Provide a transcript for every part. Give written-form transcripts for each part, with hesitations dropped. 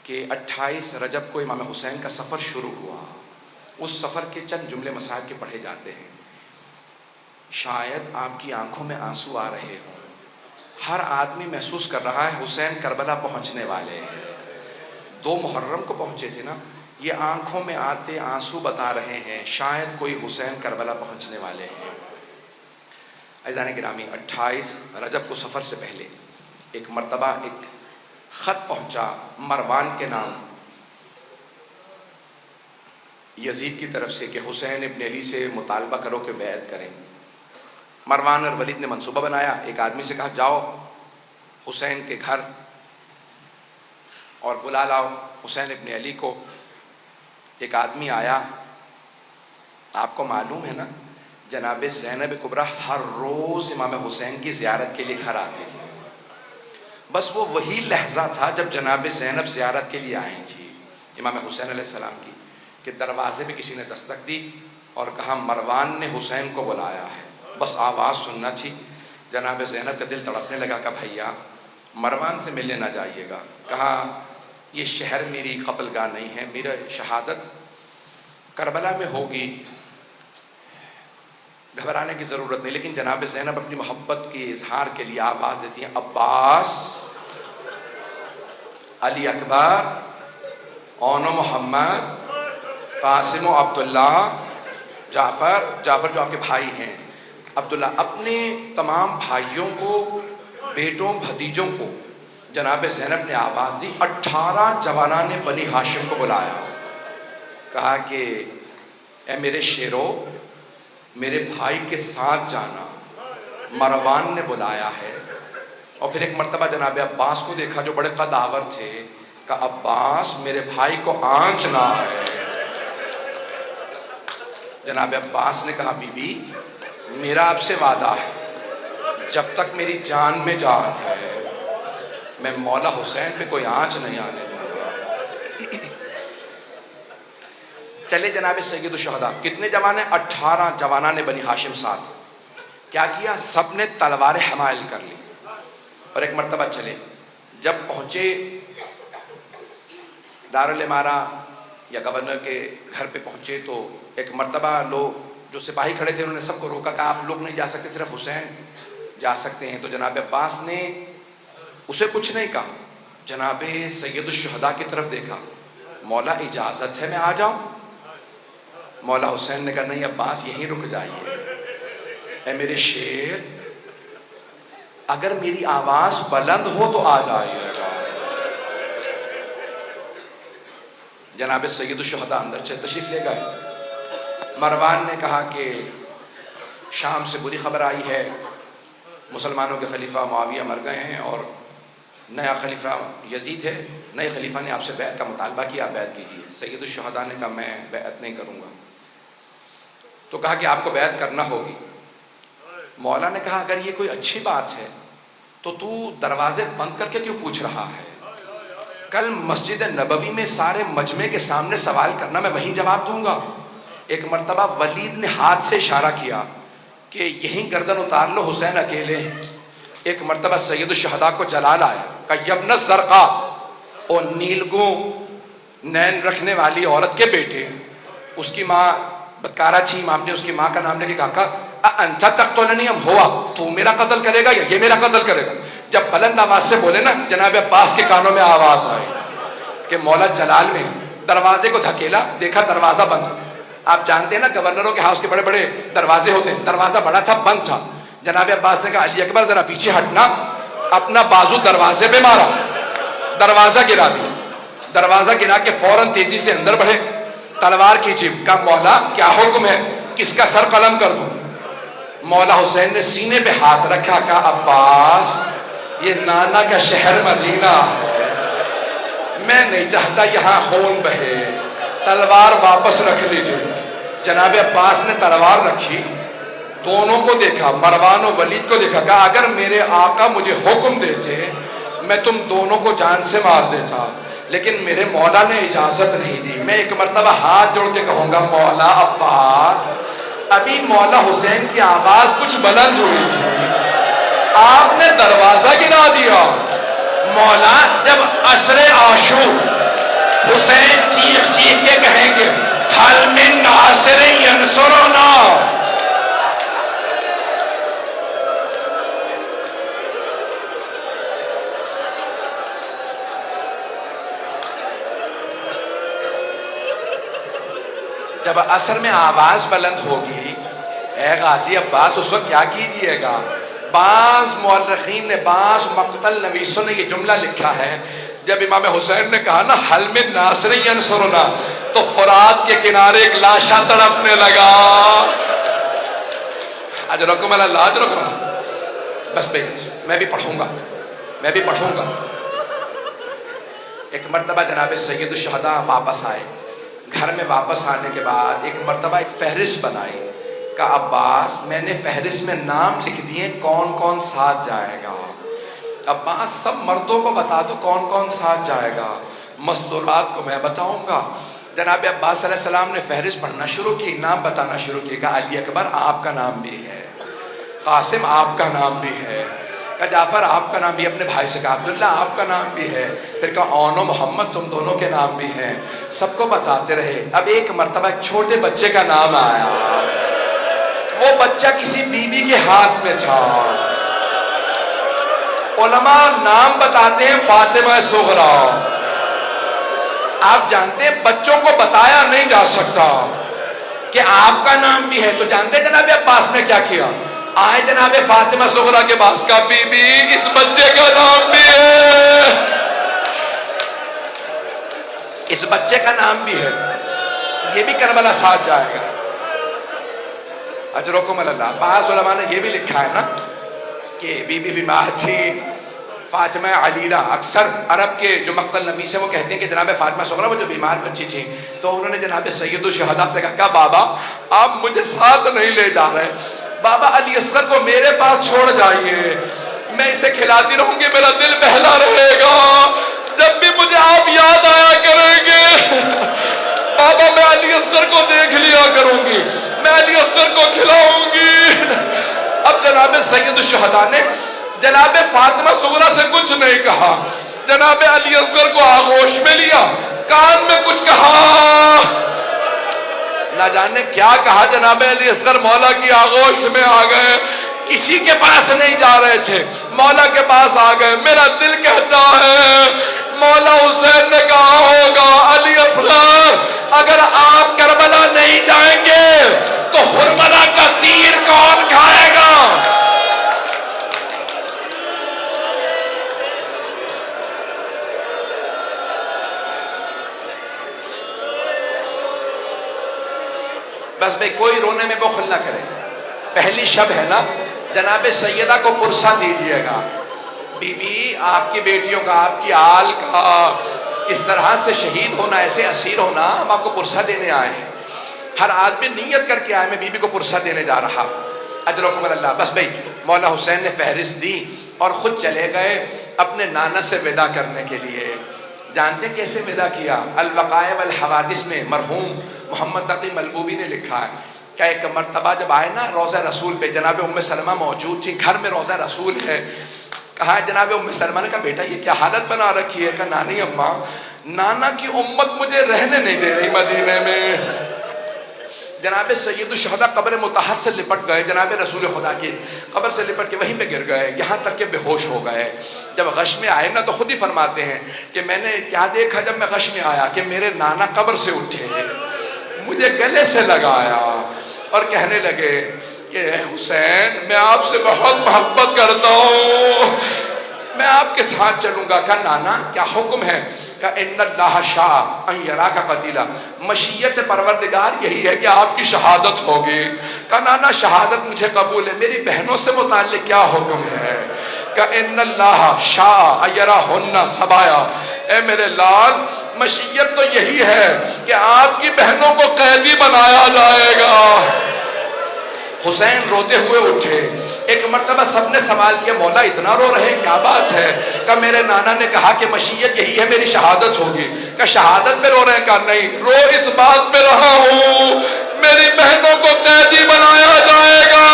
کہ 28 رجب کو امام حسین کا سفر شروع ہوا. اس سفر کے چند جملے مسائل کے پڑھے جاتے ہیں. شاید آپ کی آنکھوں میں آنسو آ رہے ہوں. ہر آدمی محسوس کر رہا ہے حسین کربلا پہنچنے والے ہیں. 2 محرم کو پہنچے تھے نا. یہ آنکھوں میں آتے آنسو بتا رہے ہیں شاید کوئی حسین کربلا پہنچنے والے ہیں. عزیزان گرامی، 28 رجب کو سفر سے پہلے ایک مرتبہ ایک خط پہنچا مروان کے نام یزید کی طرف سے کہ حسین ابن علی سے مطالبہ کرو کہ بیعت کریں. مروان اور ولید نے منصوبہ بنایا. ایک آدمی سے کہا جاؤ حسین کے گھر اور بلا لاؤ حسین ابن علی کو. ایک آدمی آیا. آپ کو معلوم ہے نا جناب زینب کبریٰ ہر روز امام حسین کی زیارت کے لیے گھر آتی تھی. بس وہ وہی لحظہ تھا جب جناب زینب زیارت کے لیے آئی تھی امام حسین علیہ السلام کی کہ دروازے پہ کسی نے دستک دی اور کہا مروان نے حسین کو بلایا ہے. بس آواز سننا تھی. جناب زینب کا دل تڑپنے لگا کہ بھیا مروان سے ملنے نہ جائیے گا. کہا یہ شہر میری قتل گاہ نہیں ہے، میرا شہادت کربلا میں ہوگی، گھبرانے کی ضرورت نہیں. لیکن جناب زینب اپنی محبت کے اظہار کے لیے آواز دیتی ہیں عباس، علی اکبر، اون محمد، قاسم و عبداللہ، جعفر جو آپ کے بھائی ہیں، عبداللہ. اپنے تمام بھائیوں کو، بیٹوں، بھتیجوں کو جناب زینب نے آواز دی. 18 جوانان نے بنی ہاشم کو بلایا. کہا کہ اے میرے شیرو، میرے بھائی کے ساتھ جانا، مروان نے بلایا ہے. اور پھر ایک مرتبہ جناب عباس کو دیکھا جو بڑے قداور تھے. کہا عباس میرے بھائی کو آنچنا ہے. جناب عباس نے کہا بی بی میرا آپ سے وعدہ ہے جب تک میری جان میں جان ہے میں مولا حسین پہ کوئی آنچ نہیں آنے دوں گا. چلے جناب سید الشہداء. کتنے جوان ہیں؟ 18 جوانان بنی ہاشم ساتھ. کیا کیا؟ سب نے تلواریں حمائل کر لی اور ایک مرتبہ چلے. جب پہنچے دارالامارہ یا گورنر کے گھر پہ پہنچے تو ایک مرتبہ لوگ جو سپاہی کھڑے تھے انہوں نے سب کو روکا کہ آپ لوگ نہیں جا سکتے، صرف حسین جا سکتے ہیں. تو جناب عباس نے اسے کچھ نہیں کہا. جناب سید الشہداء کی طرف دیکھا. مولا اجازت ہے میں آ جاؤں؟ مولا حسین نے کہا نہیں عباس یہیں رک جائیے. اے میرے شیر اگر میری آواز بلند ہو تو آ جائیے گا. جناب سید الشہداء اندر سے تشریف لے گئے. مروان نے کہا کہ شام سے بری خبر آئی ہے، مسلمانوں کے خلیفہ معاویہ مر گئے ہیں اور نیا خلیفہ یزید ہے. نئے خلیفہ نے آپ سے بیعت کا مطالبہ کیا، بیعت کیجیے. سید الشہداء نے کہا میں بیعت نہیں کروں گا. تو کہا کہ آپ کو بیعت کرنا ہوگی. مولا نے کہا اگر یہ کوئی اچھی بات ہے تو دروازے بند کر کے کیوں پوچھ رہا ہے؟ کل مسجد نبوی میں سارے مجمع کے سامنے سوال کرنا، میں وہیں جواب دوں گا. ایک مرتبہ ولید نے ہاتھ سے اشارہ کیا کہ یہیں گردن اتار لو، حسین اکیلے. ایک مرتبہ سید الشہداء کو جلال آیا کہ یبن الزرقاء، او نیلگوں نین رکھنے والی عورت کے بیٹے. اس کی ماں بدکارہ تھی. امام نے اس کی ماں کا نام لے کے کہا انت تقتلنی ام ہوا، تو میرا قتل کرے گا یا یہ میرا قتل کرے گا؟ جب بلند آواز سے بولے نا جناب عباس کے کانوں میں آواز آئی کہ مولا جلال میں. دروازے کو دھکیلا، دیکھا دروازہ بند. آپ جانتے ہیں نا گورنروں کے ہاؤس کے بڑے بڑے دروازے ہوتے ہیں. دروازہ بڑا تھا، بند تھا. جناب عباس نے کہا علی اکبر ذرا پیچھے ہٹنا. اپنا بازو دروازے پہ مارا، دروازہ گرا دیا. دروازہ گرا کے فوراً تیزی سے اندر بڑھے، تلوار کھینچی. کہا مولا کیا حکم ہے، کس کا سر قلم کر دوں؟ مولا حسین نے سینے پہ ہاتھ رکھا. کہا عباس یہ نانا کا شہر مدینہ ہے، میں نہیں چاہتا یہاں خون بہے، تلوار واپس رکھ لیجیے. جناب عباس نے تلوار رکھی. دونوں کو دیکھا، مروان و ولید کو دیکھا. کہا اگر میرے آقا مجھے حکم دیتے میں تم دونوں کو جان سے مار دیتا، لیکن میرے مولا نے اجازت نہیں دی. میں ایک مرتبہ ہاتھ جوڑ کے کہوں گا مولا عباس. ابھی مولا حسین کی آواز کچھ بلند ہوئی تھی، آپ نے دروازہ گرا دیا. مولا جب عشر عاشور جب عصر میں آواز بلند ہوگی اے غازی عباس اس وقت کیا کیجئے گا؟ بعض مورخین نے بعض مقتل نویسوں نے یہ جملہ لکھا ہے جب امام حسین نے کہا نا حل من ناصر ینصرنا تو فرات کے کنارے ایک لاشا تڑپنے لگا. اجرکم اللہ اجرکم اللہ. بس بھائی میں بھی پڑھوں گا. ایک مرتبہ جناب سید الشہداء واپس آئے. گھر میں واپس آنے کے بعد ایک مرتبہ ایک فہرست بنائی. کہا عباس میں نے فہرست میں نام لکھ دیے کون کون ساتھ جائے گا. عباس سب مردوں کو بتا دو کون کون ساتھ جائے گا، مستورات کو میں بتاؤں گا. جناب عباس صلی اللہ علیہ السلام نے فہرست پڑھنا شروع کی، نام بتانا شروع کی. کہا علی اکبر آپ کا نام بھی ہے، قاسم آپ کا نام بھی ہے، کہا جعفر آپ کا نام بھی. اپنے بھائی سے کہا عبداللہ آپ کا نام بھی ہے. پھر کہا اون و محمد تم دونوں کے نام بھی ہیں. سب کو بتاتے رہے. اب ایک مرتبہ ایک چھوٹے بچے کا نام آیا. وہ بچہ کسی بی بی کے ہاتھ میں تھا. علماء نام بتاتے ہیں فاطمہ صغریٰ. آپ جانتے ہیں بچوں کو بتایا نہیں جا سکتا کہ آپ کا نام بھی ہے. تو جانتے ہیں جناب عباس نے کیا کیا؟ آئے جناب فاطمہ صغریٰ کے پاس کا بی بی اس بچے کا نام بھی ہے، اس بچے کا نام بھی ہے، یہ بھی کربلا ساتھ جائے گا. اجرکم اللہ. بعض علماء نے یہ بھی لکھا ہے نا کہ بی بی بیمار تھی فاطمہ علیلہ. اکثر عرب کے جو مقتل نویس ہیں وہ کہتے ہیں کہ جناب فاطمہ صغریٰ وہ جو بیمار بچی تھی تو انہوں نے جناب سید الشہداء سے کہا بابا آپ مجھے ساتھ نہیں لے جا رہے، بابا علی اصغر کو میرے پاس چھوڑ جائیے، میں اسے کھلاتی رہوں گی، میرا دل بہلا رہے گا، جب بھی مجھے آپ یاد آیا کریں گے بابا میں علی اصغر کو دیکھ لیا کروں گی، میں علی اصغر کو کھلاؤں گی. اب جناب سید الشہداء نے جناب فاطمہ صغریٰ سے کچھ نہیں کہا، جناب علی اصغر کو آغوش میں لیا، کان میں کچھ کہا، نہ جانے کیا کہا. جناب علی اصغر مولا کی آغوش میں آ گئے. کسی کے پاس نہیں جا رہے تھے، مولا کے پاس آ گئے. میرا دل کہتا ہے مولا حسین نے کہا ہوگا علی اصغر اگر آپ کربلا نہیں جائیں گے تو حرملہ کا تیر کون کھائے گا؟ بس بھئی کوئی رونے میں بخل نہ کرے. پہلی شب ہے نا، جناب سیدہ کو پرسہ دیجئے گا. بی بی آپ کی بیٹیوں کا، آپ کی آل کا اس طرح سے شہید ہونا، ایسے اسیر ہونا، ہم آپ کو پرسہ دینے آئے ہیں. ہر آدمی نیت کر کے آئے میں بی بی کو پرسہ دینے جا رہا. اجرکم اللہ. بس بھئی مولا حسین نے فہرست دی اور خود چلے گئے اپنے نانا سے ودا کرنے کے لیے. جانتے کیسے ودا کیا؟ الوقائع والحوادث میں مرحوم محمد تقی ملبوبی نے لکھا ہے کہ ایک مرتبہ جب آئے نا روضہ رسول پہ، جناب ام سلمہ موجود تھی، گھر میں روضہ رسول ہے. کہا جناب ام سلمہ نے کہا بیٹا یہ کیا حالت بنا رکھی ہے؟ کہا نانی اماں نانا کی امت مجھے رہنے نہیں دے رہی مدینے میں. جناب سید الشہداء قبر مطہر سے لپٹ گئے، جناب رسول خدا کی قبر سے لپٹ کے وہیں پہ گر گئے، یہاں تک کہ بے ہوش ہو گئے. جب غش میں آئے نا تو خود ہی فرماتے ہیں کہ میں نے کیا دیکھا جب میں غش میں آیا کہ میرے نانا قبر سے اٹھے، مجھے گلے سے لگایا اور کہنے لگے کہ اے حسین میں آپ سے بہت محبت کرتا ہوں، میں آپ کے ساتھ چلوں گا. کہا نانا کیا حکم ہے؟ کہا ان اللہ شاء ان یراک قتیلا، مشیت پروردگار یہی ہے کہ آپ کی شہادت ہوگی. کہا نانا شہادت مجھے قبول ہے، میری بہنوں سے متعلق کیا حکم ہے؟ کہا ان اللہ شاء ان یراہن سبایا، اے میرے لال مشیت تو یہی ہے کہ آپ کی بہنوں کو قیدی بنایا جائے گا. حسین روتے ہوئے اٹھے. ایک مرتبہ سب نے سوال کیا مولا اتنا رو رہے کیا بات ہے؟ کہ میرے نانا نے کہا کہ مشیت یہی ہے میری شہادت ہوگی. کہ شہادت میں رو رہے ہیں؟ کہا نہیں، رو اس بات میں رہا ہوں میری بہنوں کو قیدی بنایا جائے گا.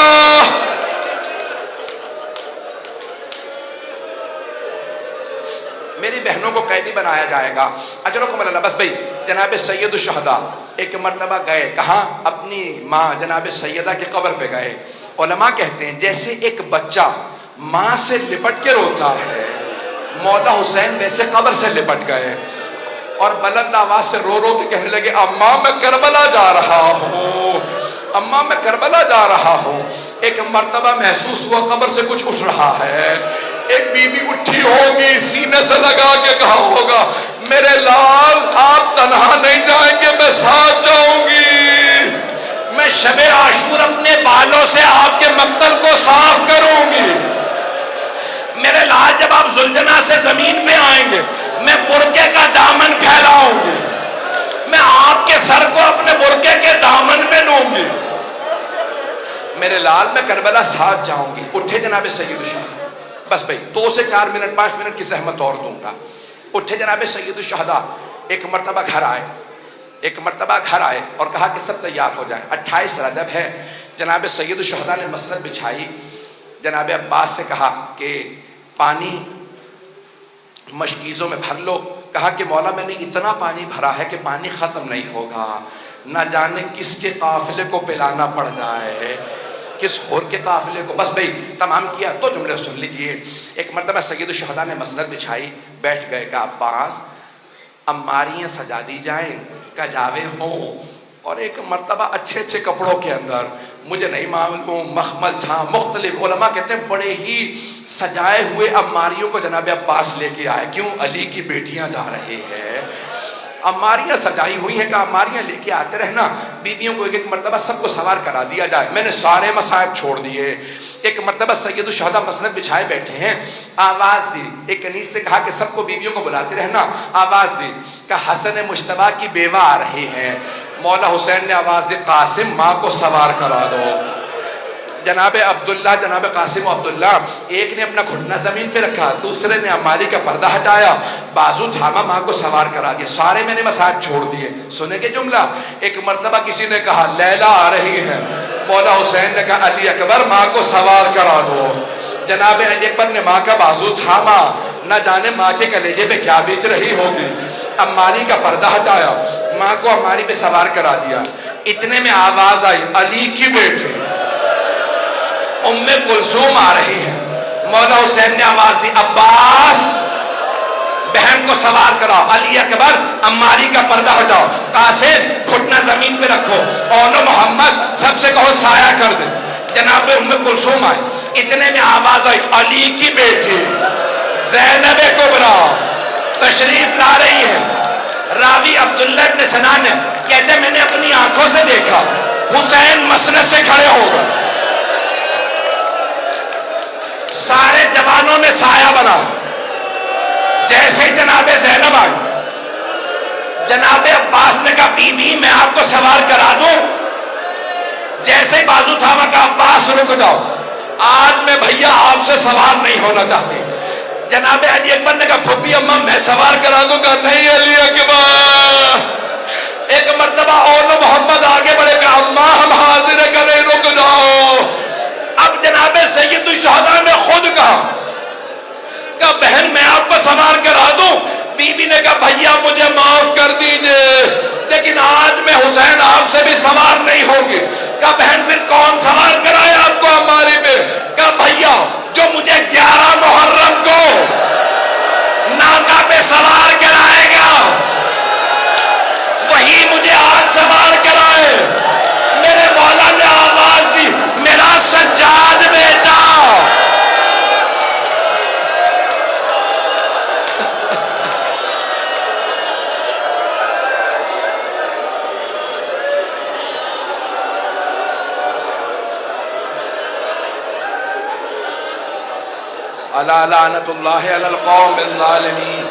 میری بہنوں کو قیدی بنایا جائے گا. اجرکم اللہ. بس بھئی جناب سید الشہداء ایک مرتبہ گئے کہاں؟ اپنی ماں جناب سیدہ کی قبر پہ گئے. علماء کہتے ہیں جیسے ایک بچہ ماں سے لپٹ کے روتا ہے، مولا حسین ویسے قبر سے لپٹ گئے. اور بلند آواز سے رو رو کے کہنے لگے اماں میں کربلا جا رہا ہوں، اماں میں کربلا جا رہا ہوں۔ ایک مرتبہ محسوس ہوا قبر سے کچھ اٹھ رہا ہے، ایک بی بی اٹھی ہوگی، سینے سے لگا کے کہا ہوگا میرے لال آپ تنہا نہیں جائیں گے، میں ساتھ جاؤں گی، میں شب عاشور اپنے بالوں سے آپ کے مقتل کو صاف کروں گی، میرے لال جب آپ زلجنا سے زمین پہ آئیں گے میں برقعے کا دامن پھیلاؤں گی، میں آپ کے سر کو اپنے برقعے کے دامن میں لوں گی، میرے لال میں کربلا ساتھ جاؤں گی۔ اٹھے جناب سید الشہداء، بس بھئی 2 سے 4 منٹ 5 منٹ کی زحمت اور دوں گا۔ اٹھے جناب سید الشہداء، ایک مرتبہ گھر آئے اور کہا کہ سب تیار ہو جائیں، 28 رجب ہے۔ جناب سید الشہداء نے مسند بچھائی، جناب عباس سے کہا کہ پانی مشکیزوں میں بھر لو، کہا کہ مولا میں نے اتنا پانی بھرا ہے کہ پانی ختم نہیں ہوگا، نہ جانے کس کے قافلے کو پلانا پڑ جائے، کس اور کے قافلے کو۔ بس بھئی تمام کیا، 2 جملے سن لیجئے۔ ایک مرتبہ سید الشہداء نے مسند بچھائی، بیٹھ گئے، کہا عباس اماریاں سجا دی جائیں، کجاوے ہوں، اور ایک مرتبہ اچھے اچھے کپڑوں کے اندر، مجھے نہیں معلوم، مخمل چھاں مختلف، علماء کہتے ہیں بڑے ہی سجائے ہوئے اماریوں کو جناب عباس لے کے آئے، کیوں؟ علی کی بیٹیاں جا رہے ہیں، اماریاں سجائی ہوئی ہیں، کہ اماریاں لے کے آتے رہنا، بیویوں کو ایک ایک مرتبہ سب کو سوار کرا دیا جائے۔ میں نے سارے مصائب چھوڑ دیے۔ ایک مرتبہ سید الشہداء مسند بچھائے بیٹھے ہیں، آواز دی، ایک کنیز سے کہا کہ سب کو بیویوں کو بلاتے رہنا، آواز دی کہ حسن مجتبیٰ کی بیوہ آ رہی ہیں، مولا حسین نے آواز دی قاسم ماں کو سوار کرا دو۔ جناب عبداللہ، جناب قاسم و عبداللہ، ایک نے اپنا گھٹنا زمین پہ رکھا، دوسرے نے اماری کا پردہ ہٹایا، بازو تھاما، ماں کو سوار کرا دیا، سارے میں نے مسائب چھوڑ دیے۔ سنے گے جملہ؟ ایک مرتبہ کسی نے کہا لیلا آ رہی ہے، مولا حسین نے کہا علی اکبر ماں کو سوار کرا دو۔ جناب علی اکبر نے ماں کا بازو تھاما، نہ جانے ماں کے کلیجے پہ کیا بیچ رہی ہوگی، اماری کا پردہ ہٹایا، ماں کو اماری پہ سوار کرا دیا۔ اتنے میں آواز آئی علی کی بیٹی ام کلثوم آ رہی ہے، مولا حسین نے آواز دی عباس بہن کو سوار کراؤ، علی اکبر اماری کا پردہ ہٹاؤ، قاسم گھٹنا زمین پہ رکھو، اونو محمد سب سے کہو سایہ کر دے۔ جناب ام کلثوم آئی، اتنے میں آواز آئی علی کی بیٹی زینب کبریٰ تشریف لا رہی ہے۔ راوی عبداللہ ابن سنان ہے، کہتے ہیں میں نے اپنی آنکھوں سے دیکھا حسین مسند سے کھڑے ہو گئے، سارے جوانوں نے سایہ بنا، جیسے ہی جناب زینب آئی، جناب عباس نے کہا بی بی میں آپ کو سوار کرا دوں، جیسے ہی بازو تھاما کہا عباس رک جاؤ، آج میں بھیا آپ سے سوار نہیں ہونا چاہتی۔ جناب علی اکبر نے کہا پھوپھی اماں میں سوار کرا دوں، کہا نہیں علی اکبر۔ ایک مرتبہ اونو محمد آگے بڑھے، کہا اماں ہم حاضر ہیں، کہ نہیں رک جاؤ۔ اب جناب سید الشہداء نے خود کہا کہ بہن میں آپ کو سوار کرا دوں، بی بی نے کہا بھیا مجھے معاف کر دیجئے، لیکن آج میں حسین آپ سے بھی سوار نہیں ہوگی۔ کہا بہن پھر کون سوار کرائے آپ کو ہماری پہ؟ کہا بھیا جو مجھے 11 محرم کو ناکہ پہ سوار کرائے گا وہی مجھے آج سوار کرائے۔ میرے مولا نے آواز دی میرا سجاد بیٹا، الا لعنت اللہ علی القوم الظالمین۔